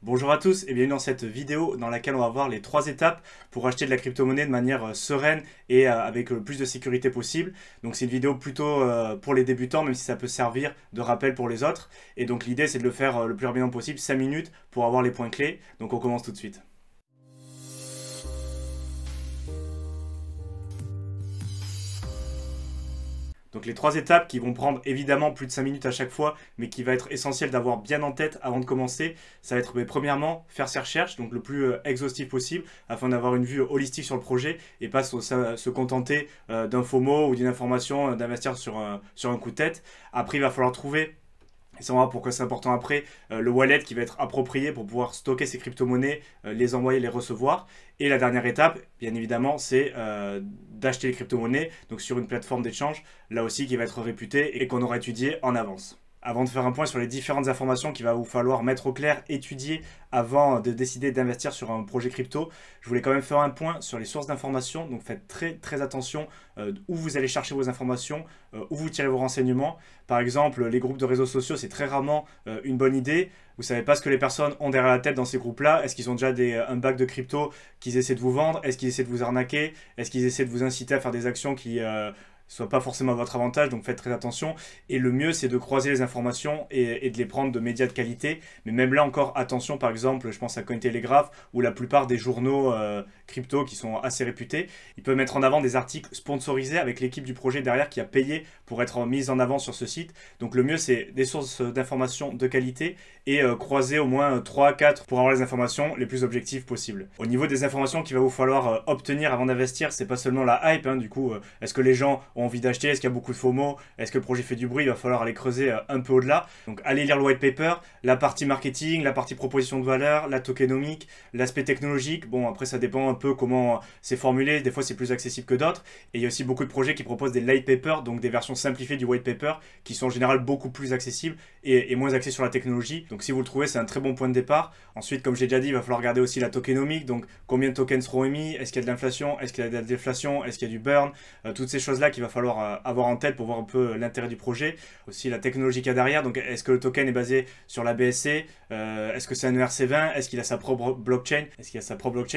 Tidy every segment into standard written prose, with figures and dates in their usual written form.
Bonjour à tous et bienvenue dans cette vidéo dans laquelle on va voir les 3 étapes pour acheter de la crypto-monnaie de manière sereine et avec le plus de sécurité possible. Donc c'est une vidéo plutôt pour les débutants, même si ça peut servir de rappel pour les autres. Et donc l'idée c'est de le faire le plus rapidement possible, 5 minutes pour avoir les points clés. Donc on commence tout de suite. Donc les 3 étapes qui vont prendre évidemment plus de 5 minutes à chaque fois, mais qui va être essentiel d'avoir bien en tête avant de commencer, ça va être premièrement faire ses recherches, donc le plus exhaustif possible, afin d'avoir une vue holistique sur le projet et pas se contenter d'un faux mot ou d'une information, d'investir sur un coup de tête. Après il va falloir trouver, et ça on va voir pourquoi c'est important après, le wallet qui va être approprié pour pouvoir stocker ces crypto-monnaies, les envoyer, les recevoir. Et la dernière étape, bien évidemment, c'est d'acheter les crypto-monnaies, donc sur une plateforme d'échange, là aussi qui va être réputée et qu'on aura étudié en avance. Avant de faire un point sur les différentes informations qu'il va vous falloir mettre au clair, étudier avant de décider d'investir sur un projet crypto, je voulais quand même faire un point sur les sources d'informations. Donc faites très attention où vous allez chercher vos informations, où vous tirez vos renseignements. Par exemple, les groupes de réseaux sociaux, c'est très rarement une bonne idée. Vous ne savez pas ce que les personnes ont derrière la tête dans ces groupes-là. Est-ce qu'ils ont déjà un bac de crypto qu'ils essaient de vous vendre? Est-ce qu'ils essaient de vous arnaquer? Est-ce qu'ils essaient de vous inciter à faire des actions qui soit pas forcément à votre avantage, donc faites très attention. Et le mieux, c'est de croiser les informations et de les prendre de médias de qualité. Mais même là encore, attention, par exemple, je pense à Cointelegraph, où la plupart des journaux crypto qui sont assez réputés, ils peuvent mettre en avant des articles sponsorisés avec l'équipe du projet derrière qui a payé pour être mise en avant sur ce site. Donc le mieux, c'est des sources d'informations de qualité et croiser au moins 3 à 4 pour avoir les informations les plus objectives possibles. Au niveau des informations qu'il va vous falloir obtenir avant d'investir, c'est pas seulement la hype, hein, du coup, est-ce que les gens ont envie d'acheter, est-ce qu'il y a beaucoup de faux mots, est-ce que le projet fait du bruit, il va falloir aller creuser un peu au-delà. Donc allez lire le white paper, la partie marketing, la partie proposition de valeur, la tokenomique, l'aspect technologique. Bon, après ça dépend un peu comment c'est formulé, des fois c'est plus accessible que d'autres. Et il y a aussi beaucoup de projets qui proposent des light papers, donc des versions simplifiées du white paper, qui sont en général beaucoup plus accessibles et moins axées sur la technologie. Donc si vous le trouvez, c'est un très bon point de départ. Ensuite, comme j'ai déjà dit, il va falloir regarder aussi la tokenomique, donc combien de tokens seront émis, est-ce qu'il y a de l'inflation, est-ce qu'il y a de la déflation, est-ce qu'il y a du burn, toutes ces choses-là qu'il va falloir avoir en tête pour voir un peu l'intérêt du projet. Aussi la technologie qu'il y a derrière, donc est-ce que le token est basé sur la BSC, est-ce que c'est un ERC20, est-ce qu'il a sa propre blockchain,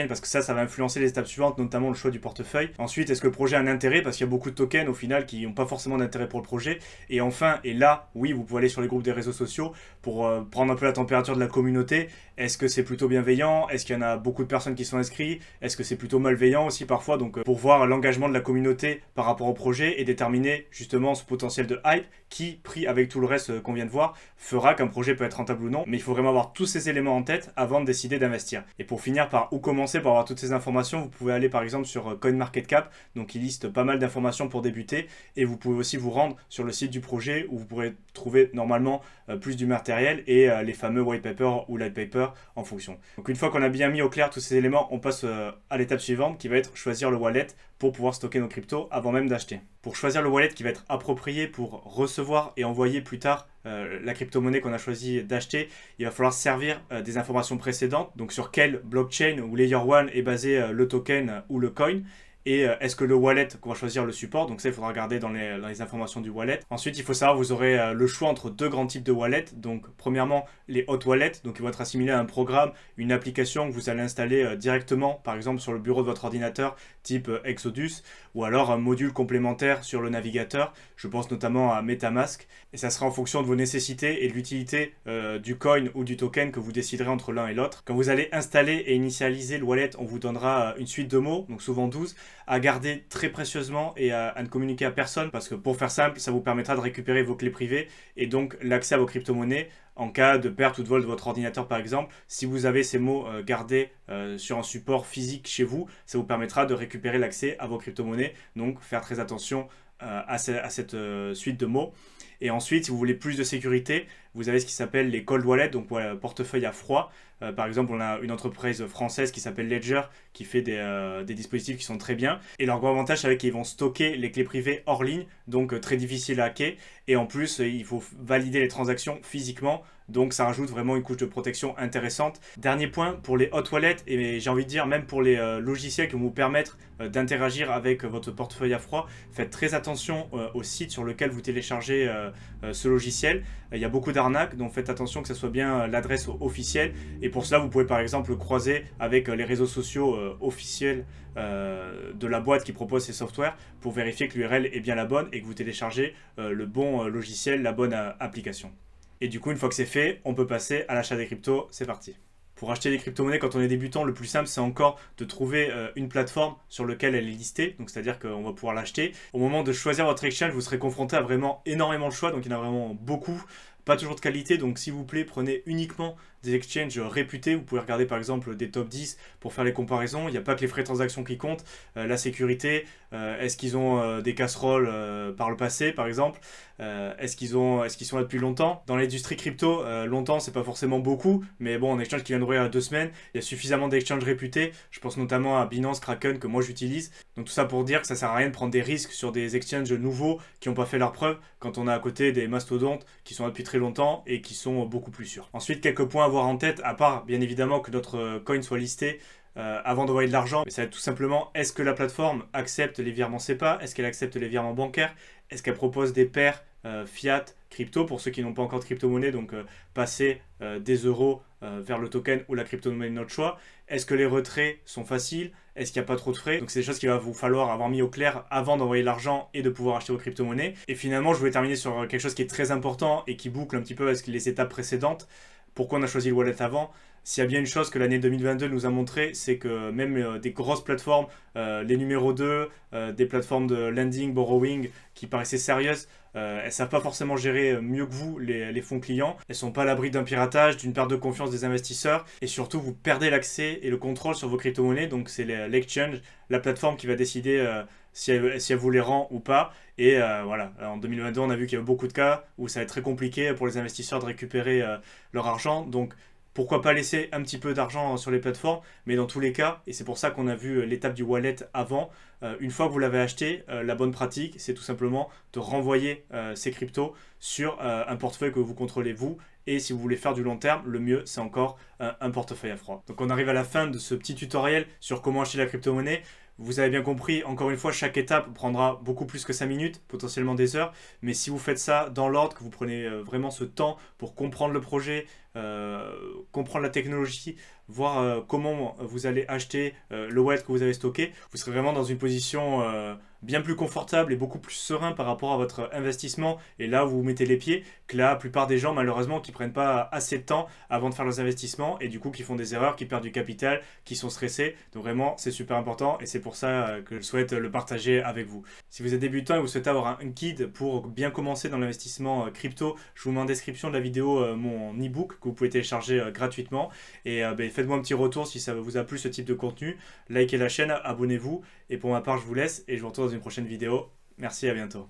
parce que ça va influencer les étapes suivantes, notamment le choix du portefeuille. Ensuite, est-ce que le projet a un intérêt, parce qu'il y a beaucoup de tokens au final qui n'ont pas forcément d'intérêt pour le projet. Et enfin, et là, oui, vous pouvez aller sur les groupes des réseaux sociaux pour prendre un peu la température de la communauté. Est-ce que c'est plutôt bienveillant? Est-ce qu'il y en a beaucoup de personnes qui sont inscrites? Est-ce que c'est plutôt malveillant aussi parfois? Donc pour voir l'engagement de la communauté par rapport au projet et déterminer justement ce potentiel de hype qui, pris avec tout le reste qu'on vient de voir, fera qu'un projet peut être rentable ou non. Mais il faut vraiment avoir tous ces éléments en tête avant de décider d'investir. Et pour finir par où commencer pour avoir toutes ces informations, vous pouvez aller par exemple sur CoinMarketCap, donc il liste pas mal d'informations pour débuter, et vous pouvez aussi vous rendre sur le site du projet où vous pourrez trouver normalement plus du matériel et les fameux white paper ou light paper en fonction. Donc une fois qu'on a bien mis au clair tous ces éléments, on passe à l'étape suivante qui va être choisir le wallet pour pouvoir stocker nos cryptos avant même d'acheter. Pour choisir le wallet qui va être approprié pour recevoir et envoyer plus tard la crypto-monnaie qu'on a choisi d'acheter, il va falloir servir des informations précédentes, donc sur quelle blockchain ou layer 1 est basé le token ou le coin. Et est-ce que le wallet qu'on va choisir le support? Donc ça, il faudra regarder dans les informations du wallet. Ensuite, il faut savoir, vous aurez le choix entre deux grands types de wallets. Donc premièrement, les hot wallets, donc ils vont être assimilés à un programme, une application que vous allez installer directement, par exemple sur le bureau de votre ordinateur, type Exodus, ou alors un module complémentaire sur le navigateur. Je pense notamment à MetaMask. Et ça sera en fonction de vos nécessités et de l'utilité du coin ou du token que vous déciderez entre l'un et l'autre. Quand vous allez installer et initialiser le wallet, on vous donnera une suite de mots, donc souvent 12, à garder très précieusement et à ne communiquer à personne, parce que pour faire simple, ça vous permettra de récupérer vos clés privées et donc l'accès à vos crypto-monnaies en cas de perte ou de vol de votre ordinateur par exemple. Si vous avez ces mots gardés sur un support physique chez vous, ça vous permettra de récupérer l'accès à vos crypto-monnaies, donc faire très attention à cette suite de mots. Et ensuite, si vous voulez plus de sécurité, vous avez ce qui s'appelle les cold wallets, donc voilà, portefeuille à froid. Par exemple, on a une entreprise française qui s'appelle Ledger qui fait des dispositifs qui sont très bien. Et leur gros avantage, c'est qu'ils vont stocker les clés privées hors ligne, donc très difficile à hacker. Et en plus, il faut valider les transactions physiquement. donc ça rajoute vraiment une couche de protection intéressante. Dernier point, pour les hot wallets, et j'ai envie de dire même pour les logiciels qui vont vous permettre d'interagir avec votre portefeuille à froid, faites très attention au site sur lequel vous téléchargez ce logiciel. Il y a beaucoup d'arnaques, donc faites attention que ce soit bien l'adresse officielle, et pour cela vous pouvez par exemple croiser avec les réseaux sociaux officiels de la boîte qui propose ces softwares pour vérifier que l'URL est bien la bonne et que vous téléchargez le bon logiciel, la bonne application. Et du coup, une fois que c'est fait, on peut passer à l'achat des cryptos. C'est parti. Pour acheter des crypto-monnaies, quand on est débutant, le plus simple, c'est encore de trouver une plateforme sur laquelle elle est listée. Donc, c'est-à-dire qu'on va pouvoir l'acheter. Au moment de choisir votre exchange, vous serez confronté à vraiment énormément de choix. Donc, il y en a vraiment beaucoup. Pas toujours de qualité. Donc, s'il vous plaît, prenez uniquement des exchanges réputés. Vous pouvez regarder par exemple des top 10 pour faire les comparaisons. Il n'y a pas que les frais de transaction qui comptent. La sécurité, est-ce qu'ils ont des casseroles par le passé par exemple, est-ce qu'ils sont là depuis longtemps. Dans l'industrie crypto, longtemps c'est pas forcément beaucoup, mais bon, un exchange qui vient d'ouvrir il y a 2 semaines, il y a suffisamment d'exchanges réputés. Je pense notamment à Binance, Kraken que moi j'utilise. Donc tout ça pour dire que ça sert à rien de prendre des risques sur des exchanges nouveaux qui n'ont pas fait leur preuve quand on a à côté des mastodontes qui sont là depuis très longtemps et qui sont beaucoup plus sûrs. Ensuite, quelques points à avoir en tête, à part bien évidemment que notre coin soit listé avant d'envoyer de l'argent, mais ça va être tout simplement, est-ce que la plateforme accepte les virements SEPA, est-ce qu'elle accepte les virements bancaires, est-ce qu'elle propose des paires fiat, crypto, pour ceux qui n'ont pas encore de crypto-monnaie, donc passer des euros vers le token ou la crypto-monnaie de notre choix. Est-ce que les retraits sont faciles? Est-ce qu'il n'y a pas trop de frais? Donc c'est des choses qu'il va vous falloir avoir mis au clair avant d'envoyer l'argent et de pouvoir acheter vos crypto-monnaies. Et finalement, je voulais terminer sur quelque chose qui est très important et qui boucle un petit peu avec les étapes précédentes. Pourquoi on a choisi le wallet avant? S'il y a bien une chose que l'année 2022 nous a montré, c'est que même des grosses plateformes, les numéros 2, des plateformes de lending, borrowing qui paraissaient sérieuses, elles ne savent pas forcément gérer mieux que vous les fonds clients. Elles ne sont pas à l'abri d'un piratage, d'une perte de confiance des investisseurs, et surtout vous perdez l'accès et le contrôle sur vos crypto-monnaies. Donc c'est l'exchange, la plateforme qui va décider si elle vous les rend ou pas. Et voilà, en 2022 on a vu qu'il y avait beaucoup de cas où ça va être très compliqué pour les investisseurs de récupérer leur argent. Donc pourquoi pas laisser un petit peu d'argent sur les plateformes, mais dans tous les cas, et c'est pour ça qu'on a vu l'étape du wallet avant, une fois que vous l'avez acheté, la bonne pratique, c'est tout simplement de renvoyer ces cryptos sur un portefeuille que vous contrôlez vous, et si vous voulez faire du long terme, le mieux c'est encore un portefeuille à froid. Donc on arrive à la fin de ce petit tutoriel sur comment acheter la crypto-monnaie. Vous avez bien compris, encore une fois, chaque étape prendra beaucoup plus que 5 minutes, potentiellement des heures. Mais si vous faites ça dans l'ordre, que vous prenez vraiment ce temps pour comprendre le projet, comprendre la technologie, voir comment vous allez acheter le wallet que vous avez stocké, vous serez vraiment dans une position bien plus confortable et beaucoup plus serein par rapport à votre investissement. Et là, vous mettez les pieds, que la plupart des gens, malheureusement, qui prennent pas assez de temps avant de faire leurs investissements et du coup, qui font des erreurs, qui perdent du capital, qui sont stressés. Donc vraiment, c'est super important et c'est pour ça que je souhaite le partager avec vous. Si vous êtes débutant et vous souhaitez avoir un guide pour bien commencer dans l'investissement crypto, je vous mets en description de la vidéo mon e-book que vous pouvez télécharger gratuitement. Et faites-moi un petit retour si ça vous a plu ce type de contenu. Likez la chaîne, abonnez-vous. Et pour ma part, je vous laisse et je vous retrouve dans une prochaine vidéo. Merci, à bientôt.